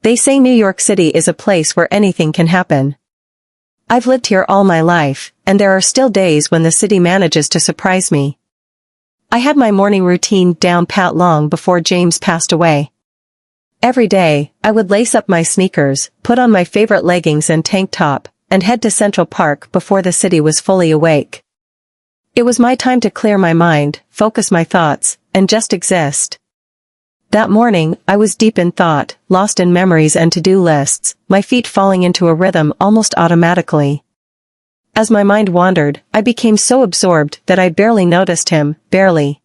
They say New York City is a place where anything can happen. I've lived here all my life, and there are still days when the city manages to surprise me. I had my morning routine down pat long before James passed away. Every day, I would lace up my sneakers, put on my favorite leggings and tank top, and head to Central Park before the city was fully awake. It was my time to clear my mind, focus my thoughts, and just exist. That morning, I was deep in thought, lost in memories and to-do lists, my feet falling into a rhythm almost automatically. As my mind wandered, I became so absorbed that I barely noticed him, barely.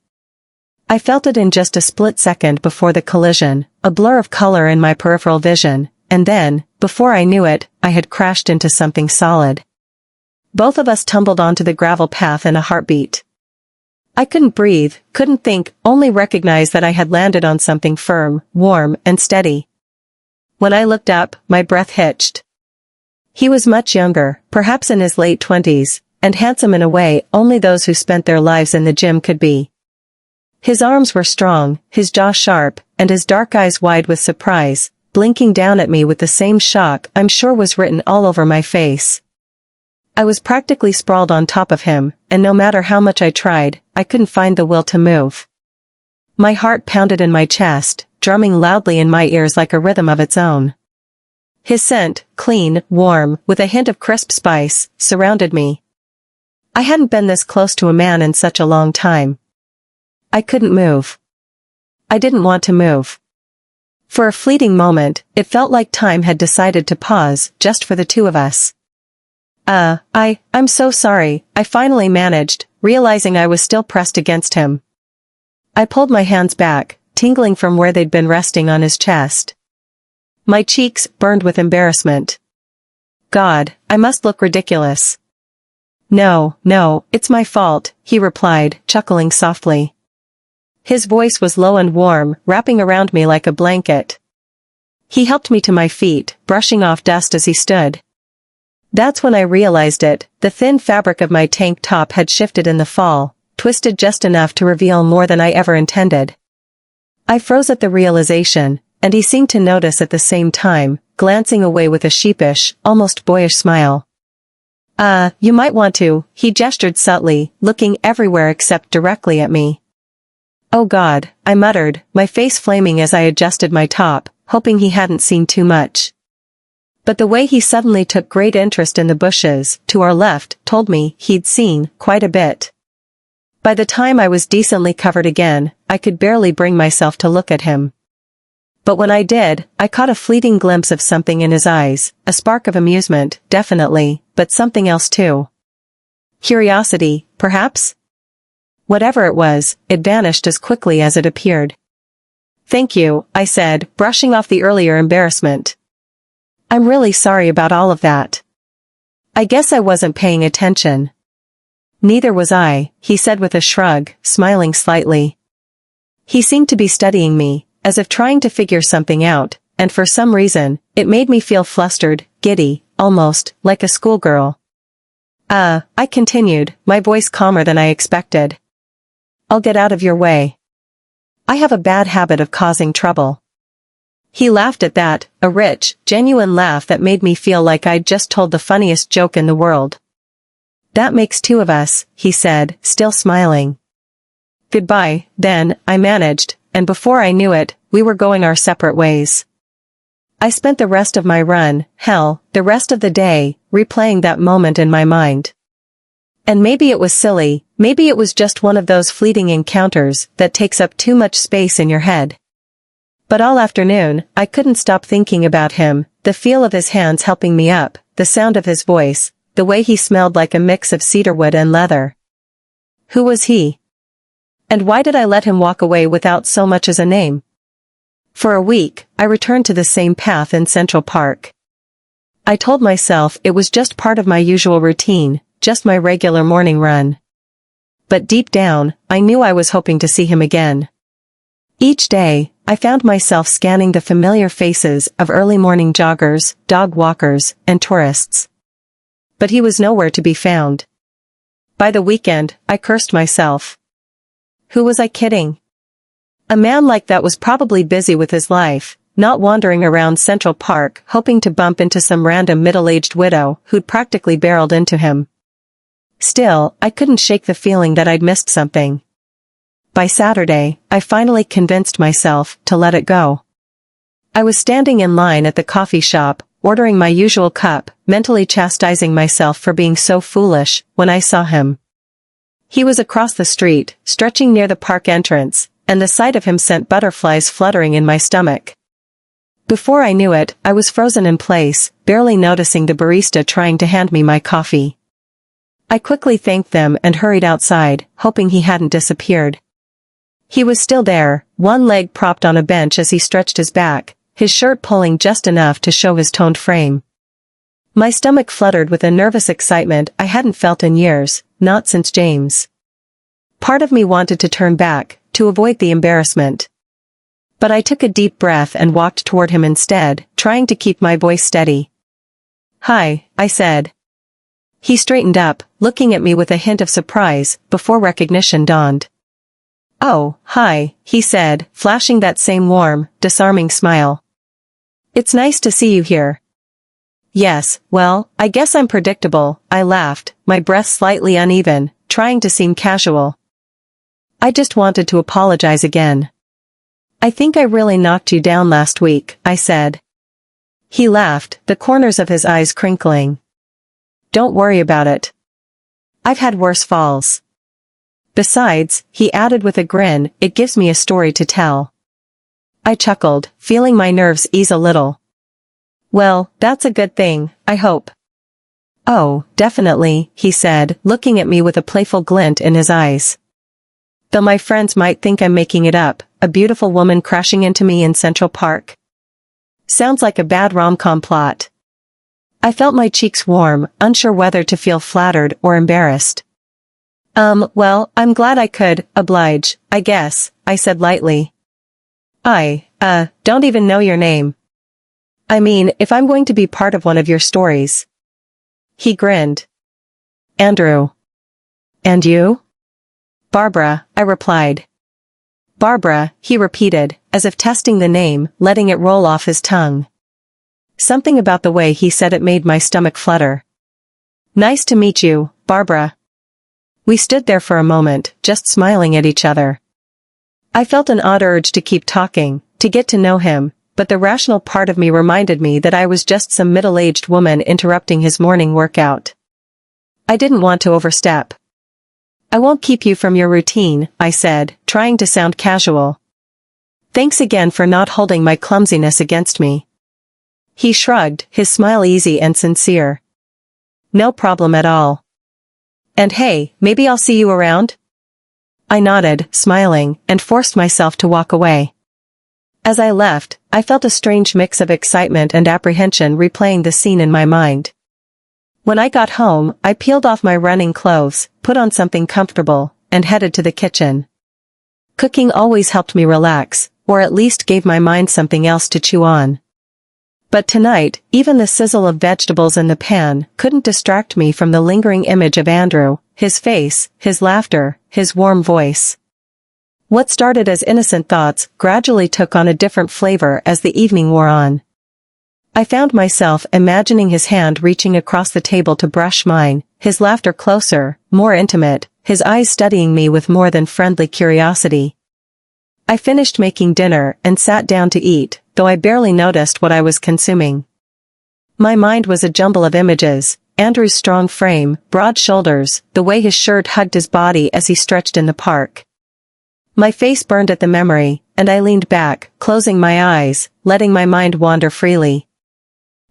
I felt it in just a split second before the collision, a blur of color in my peripheral vision, and then, before I knew it, I had crashed into something solid. Both of us tumbled onto the gravel path in a heartbeat. I couldn't breathe, couldn't think, only recognized that I had landed on something firm, warm, and steady. When I looked up, my breath hitched. He was much younger, perhaps in his late 20s, and handsome in a way only those who spent their lives in the gym could be. His arms were strong, his jaw sharp, and his dark eyes wide with surprise, blinking down at me with the same shock I'm sure was written all over my face. I was practically sprawled on top of him, and no matter how much I tried, I couldn't find the will to move. My heart pounded in my chest, drumming loudly in my ears like a rhythm of its own. His scent, clean, warm, with a hint of crisp spice, surrounded me. I hadn't been this close to a man in such a long time. I couldn't move. I didn't want to move. For a fleeting moment, it felt like time had decided to pause, just for the two of us. I'm so sorry, I finally managed, realizing I was still pressed against him. I pulled my hands back, tingling from where they'd been resting on his chest. My cheeks burned with embarrassment. God, I must look ridiculous. No, it's my fault, he replied, chuckling softly. His voice was low and warm, wrapping around me like a blanket. He helped me to my feet, brushing off dust as he stood. That's when I realized it, the thin fabric of my tank top had shifted in the fall, twisted just enough to reveal more than I ever intended. I froze at the realization, and he seemed to notice at the same time, glancing away with a sheepish, almost boyish smile. You might want to, he gestured subtly, looking everywhere except directly at me. Oh God, I muttered, my face flaming as I adjusted my top, hoping he hadn't seen too much. But the way he suddenly took great interest in the bushes, to our left, told me he'd seen quite a bit. By the time I was decently covered again, I could barely bring myself to look at him. But when I did, I caught a fleeting glimpse of something in his eyes, a spark of amusement, definitely, but something else too. Curiosity, perhaps? Whatever it was, it vanished as quickly as it appeared. Thank you, I said, brushing off the earlier embarrassment. I'm really sorry about all of that. I guess I wasn't paying attention. Neither was I, he said with a shrug, smiling slightly. He seemed to be studying me, as if trying to figure something out, and for some reason, it made me feel flustered, giddy, almost, like a schoolgirl. I continued, my voice calmer than I expected. I'll get out of your way. I have a bad habit of causing trouble. He laughed at that, a rich, genuine laugh that made me feel like I'd just told the funniest joke in the world. That makes two of us, he said, still smiling. Goodbye, then, I managed, and before I knew it, we were going our separate ways. I spent the rest of my run, the rest of the day, replaying that moment in my mind. And maybe it was silly, maybe it was just one of those fleeting encounters that takes up too much space in your head. But all afternoon, I couldn't stop thinking about him, the feel of his hands helping me up, the sound of his voice, the way he smelled like a mix of cedarwood and leather. Who was he? And why did I let him walk away without so much as a name? For a week, I returned to the same path in Central Park. I told myself it was just part of my usual routine, just my regular morning run. But deep down, I knew I was hoping to see him again. Each day, I found myself scanning the familiar faces of early morning joggers, dog walkers, and tourists. But he was nowhere to be found. By the weekend, I cursed myself. Who was I kidding? A man like that was probably busy with his life, not wandering around Central Park hoping to bump into some random middle-aged widow who'd practically barreled into him. Still, I couldn't shake the feeling that I'd missed something. By Saturday, I finally convinced myself to let it go. I was standing in line at the coffee shop, ordering my usual cup, mentally chastising myself for being so foolish, when I saw him. He was across the street, stretching near the park entrance, and the sight of him sent butterflies fluttering in my stomach. Before I knew it, I was frozen in place, barely noticing the barista trying to hand me my coffee. I quickly thanked them and hurried outside, hoping he hadn't disappeared. He was still there, one leg propped on a bench as he stretched his back, his shirt pulling just enough to show his toned frame. My stomach fluttered with a nervous excitement I hadn't felt in years, not since James. Part of me wanted to turn back, to avoid the embarrassment. But I took a deep breath and walked toward him instead, trying to keep my voice steady. "Hi," I said. He straightened up, looking at me with a hint of surprise, before recognition dawned. "Oh, hi," he said, flashing that same warm, disarming smile. "It's nice to see you here." "Yes, well, I guess I'm predictable," I laughed, my breath slightly uneven, trying to seem casual. "I just wanted to apologize again. I think I really knocked you down last week," I said. He laughed, the corners of his eyes crinkling. "Don't worry about it. I've had worse falls. Besides," he added with a grin, "it gives me a story to tell." I chuckled, feeling my nerves ease a little. "Well, that's a good thing, I hope." "Oh, definitely," he said, looking at me with a playful glint in his eyes. "Though my friends might think I'm making it up, a beautiful woman crashing into me in Central Park. Sounds like a bad rom-com plot." I felt my cheeks warm, unsure whether to feel flattered or embarrassed. Well, I'm glad I could oblige, I guess," I said lightly. "I don't even know your name. I mean, if I'm going to be part of one of your stories." He grinned. "Andrew." "And you?" "Barbara," I replied. "Barbara," he repeated, as if testing the name, letting it roll off his tongue. Something about the way he said it made my stomach flutter. "Nice to meet you, Barbara." We stood there for a moment, just smiling at each other. I felt an odd urge to keep talking, to get to know him, but the rational part of me reminded me that I was just some middle-aged woman interrupting his morning workout. I didn't want to overstep. "I won't keep you from your routine," I said, trying to sound casual. "Thanks again for not holding my clumsiness against me." He shrugged, his smile easy and sincere. "No problem at all. And hey, maybe I'll see you around?" I nodded, smiling, and forced myself to walk away. As I left, I felt a strange mix of excitement and apprehension replaying the scene in my mind. When I got home, I peeled off my running clothes, put on something comfortable, and headed to the kitchen. Cooking always helped me relax, or at least gave my mind something else to chew on. But tonight, even the sizzle of vegetables in the pan couldn't distract me from the lingering image of Andrew, his face, his laughter, his warm voice. What started as innocent thoughts gradually took on a different flavor as the evening wore on. I found myself imagining his hand reaching across the table to brush mine, his laughter closer, more intimate, his eyes studying me with more than friendly curiosity. I finished making dinner and sat down to eat, though I barely noticed what I was consuming. My mind was a jumble of images: Andrew's strong frame, broad shoulders, the way his shirt hugged his body as he stretched in the park. My face burned at the memory, and I leaned back, closing my eyes, letting my mind wander freely.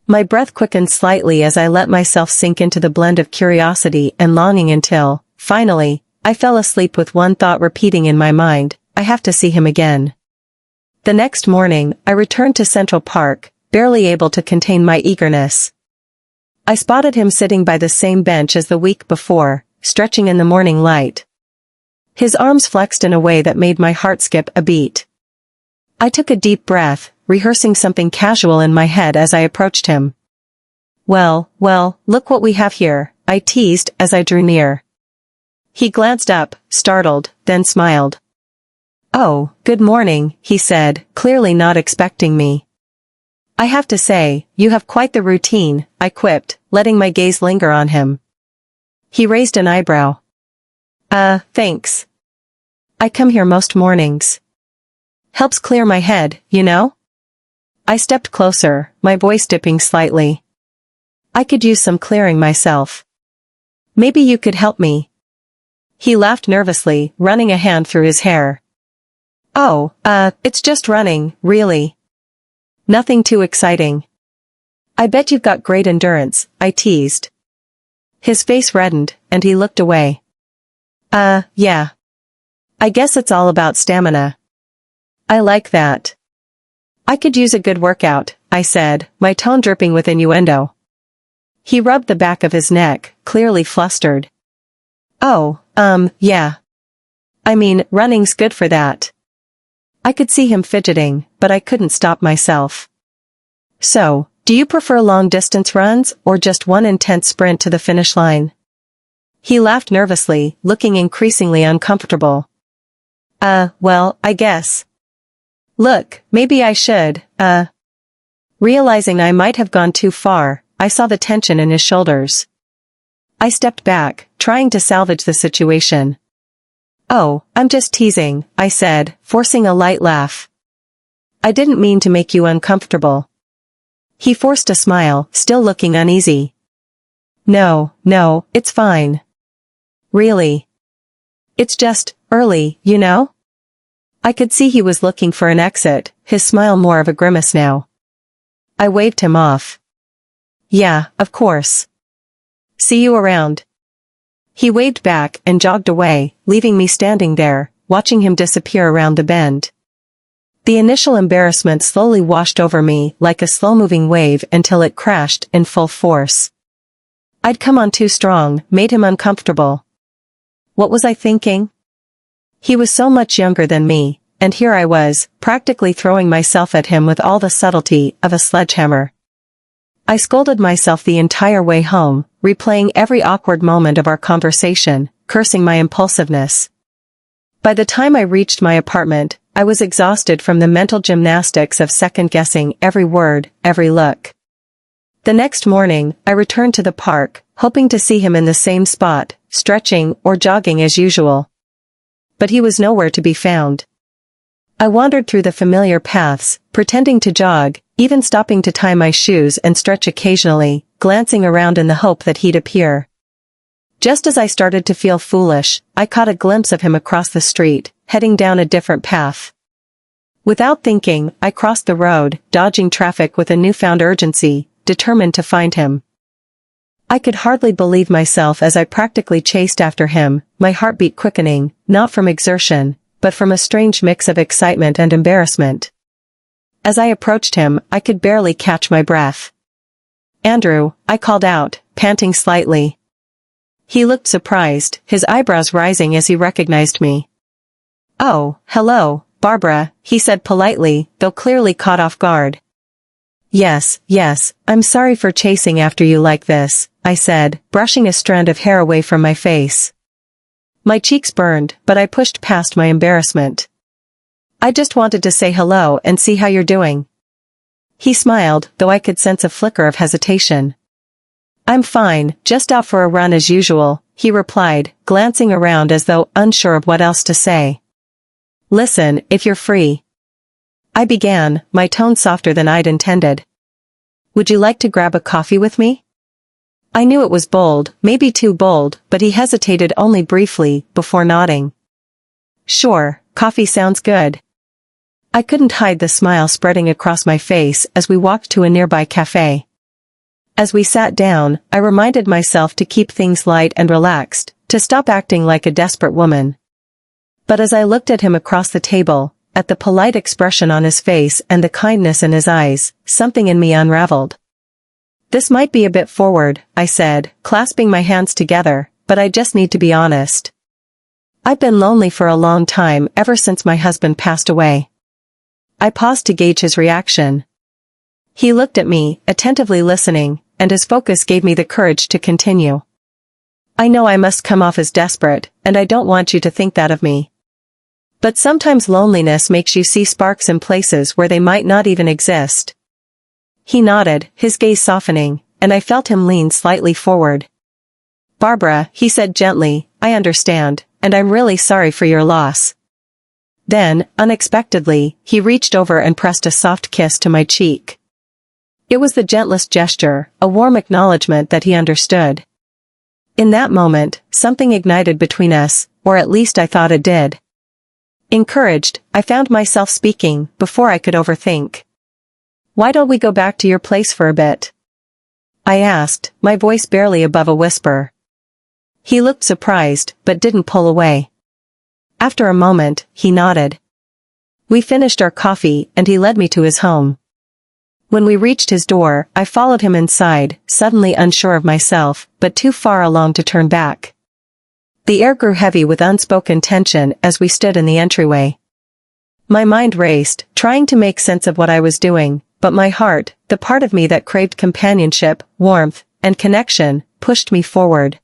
My breath quickened slightly as I let myself sink into the blend of curiosity and longing until, finally, I fell asleep with one thought repeating in my mind: I have to see him again. The next morning, I returned to Central Park, barely able to contain my eagerness. I spotted him sitting by the same bench as the week before, stretching in the morning light. His arms flexed in a way that made my heart skip a beat. I took a deep breath, rehearsing something casual in my head as I approached him. Well, look what we have here," I teased as I drew near. He glanced up, startled, then smiled. "Oh, good morning," he said, clearly not expecting me. I have to say, you have quite the routine, I quipped, letting my gaze linger on him. He raised an eyebrow. Thanks. I come here most mornings. Helps clear my head, you know? I stepped closer, my voice dipping slightly. I could use some clearing myself. Maybe you could help me. He laughed nervously, running a hand through his hair. Oh, it's just running, really. Nothing too exciting. I bet you've got great endurance, I teased. His face reddened, and he looked away. Yeah. I guess it's all about stamina. I like that. I could use a good workout, I said, my tone dripping with innuendo. He rubbed the back of his neck, clearly flustered. Oh, yeah. I mean, running's good for that. I could see him fidgeting, but I couldn't stop myself. So, do you prefer long-distance runs, or just one intense sprint to the finish line? He laughed nervously, looking increasingly uncomfortable. Well, I guess. Look, maybe I should, Realizing I might have gone too far, I saw the tension in his shoulders. I stepped back, trying to salvage the situation. Oh, I'm just teasing, I said, forcing a light laugh. I didn't mean to make you uncomfortable. He forced a smile, still looking uneasy. No, it's fine. Really. It's just, early, you know? I could see he was looking for an exit, his smile more of a grimace now. I waved him off. Yeah, of course. See you around. He waved back and jogged away, leaving me standing there, watching him disappear around the bend. The initial embarrassment slowly washed over me like a slow-moving wave until it crashed in full force. I'd come on too strong, made him uncomfortable. What was I thinking? He was so much younger than me, and here I was, practically throwing myself at him with all the subtlety of a sledgehammer. I scolded myself the entire way home, replaying every awkward moment of our conversation, cursing my impulsiveness. By the time I reached my apartment, I was exhausted from the mental gymnastics of second-guessing every word, every look. The next morning, I returned to the park, hoping to see him in the same spot, stretching or jogging as usual. But he was nowhere to be found. I wandered through the familiar paths, pretending to jog, even stopping to tie my shoes and stretch occasionally, glancing around in the hope that he'd appear. Just as I started to feel foolish, I caught a glimpse of him across the street, heading down a different path. Without thinking, I crossed the road, dodging traffic with a newfound urgency, determined to find him. I could hardly believe myself as I practically chased after him, my heartbeat quickening, not from exertion, but from a strange mix of excitement and embarrassment. As I approached him, I could barely catch my breath. Andrew, I called out, panting slightly. He looked surprised, his eyebrows rising as he recognized me. Oh, hello, Barbara, he said politely, though clearly caught off guard. Yes, I'm sorry for chasing after you like this, I said, brushing a strand of hair away from my face. My cheeks burned, but I pushed past my embarrassment. I just wanted to say hello and see how you're doing. He smiled, though I could sense a flicker of hesitation. I'm fine, just out for a run as usual, he replied, glancing around as though unsure of what else to say. Listen, if you're free. I began, my tone softer than I'd intended. Would you like to grab a coffee with me? I knew it was bold, maybe too bold, but he hesitated only briefly, before nodding. Sure, coffee sounds good. I couldn't hide the smile spreading across my face as we walked to a nearby cafe. As we sat down, I reminded myself to keep things light and relaxed, to stop acting like a desperate woman. But as I looked at him across the table, at the polite expression on his face and the kindness in his eyes, something in me unraveled. This might be a bit forward, I said, clasping my hands together, but I just need to be honest. I've been lonely for a long time ever since my husband passed away. I paused to gauge his reaction. He looked at me, attentively listening, and his focus gave me the courage to continue. I know I must come off as desperate, and I don't want you to think that of me. But sometimes loneliness makes you see sparks in places where they might not even exist. He nodded, his gaze softening, and I felt him lean slightly forward. "Barbara," he said gently, "I understand, and I'm really sorry for your loss." Then, unexpectedly, he reached over and pressed a soft kiss to my cheek. It was the gentlest gesture, a warm acknowledgement that he understood. In that moment, something ignited between us, or at least I thought it did. Encouraged, I found myself speaking, before I could overthink. "Why don't we go back to your place for a bit?" I asked, my voice barely above a whisper. He looked surprised, but didn't pull away. After a moment, he nodded. We finished our coffee, and he led me to his home. When we reached his door, I followed him inside, suddenly unsure of myself, but too far along to turn back. The air grew heavy with unspoken tension as we stood in the entryway. My mind raced, trying to make sense of what I was doing, but my heart, the part of me that craved companionship, warmth, and connection, pushed me forward.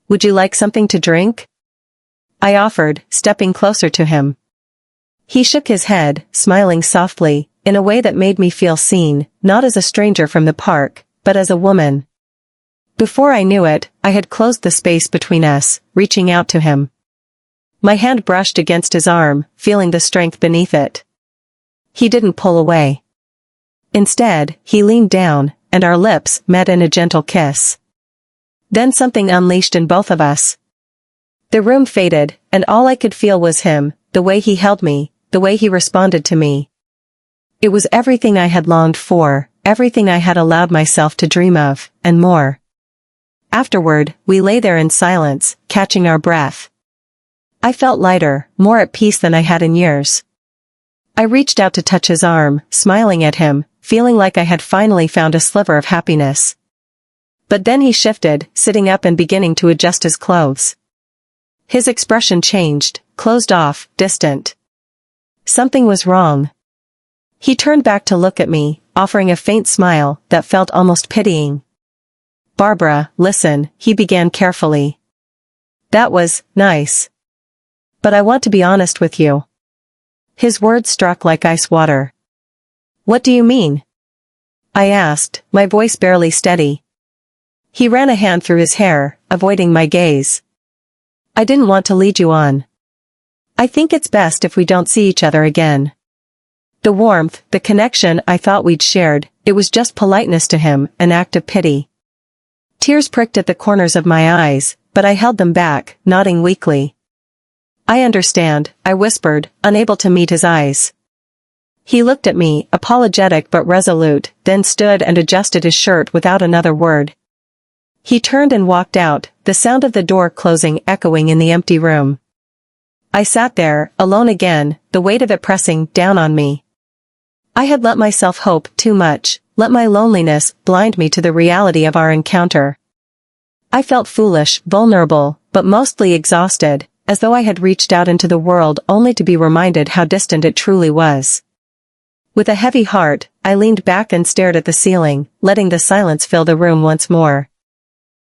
"Would you like something to drink?" I offered, stepping closer to him. He shook his head, smiling softly, in a way that made me feel seen, not as a stranger from the park, but as a woman. Before I knew it, I had closed the space between us, reaching out to him. My hand brushed against his arm, feeling the strength beneath it. He didn't pull away. Instead, he leaned down, and our lips met in a gentle kiss. Then something unleashed in both of us. The room faded, and all I could feel was him, the way he held me, the way he responded to me. It was everything I had longed for, everything I had allowed myself to dream of, and more. Afterward, we lay there in silence, catching our breath. I felt lighter, more at peace than I had in years. I reached out to touch his arm, smiling at him, feeling like I had finally found a sliver of happiness. But then he shifted, sitting up and beginning to adjust his clothes. His expression changed, closed off, distant. Something was wrong. He turned back to look at me, offering a faint smile that felt almost pitying. "Barbara, listen," he began carefully. "That was nice. But I want to be honest with you." His words struck like ice water. "What do you mean?" I asked, my voice barely steady. He ran a hand through his hair, avoiding my gaze. "I didn't want to lead you on. I think it's best if we don't see each other again." The warmth, the connection I thought we'd shared, it was just politeness to him, an act of pity. Tears pricked at the corners of my eyes, but I held them back, nodding weakly. "I understand," I whispered, unable to meet his eyes. He looked at me, apologetic but resolute, then stood and adjusted his shirt without another word. He turned and walked out, the sound of the door closing echoing in the empty room. I sat there, alone again, the weight of it pressing down on me. I had let myself hope too much, let my loneliness blind me to the reality of our encounter. I felt foolish, vulnerable, but mostly exhausted, as though I had reached out into the world only to be reminded how distant it truly was. With a heavy heart, I leaned back and stared at the ceiling, letting the silence fill the room once more.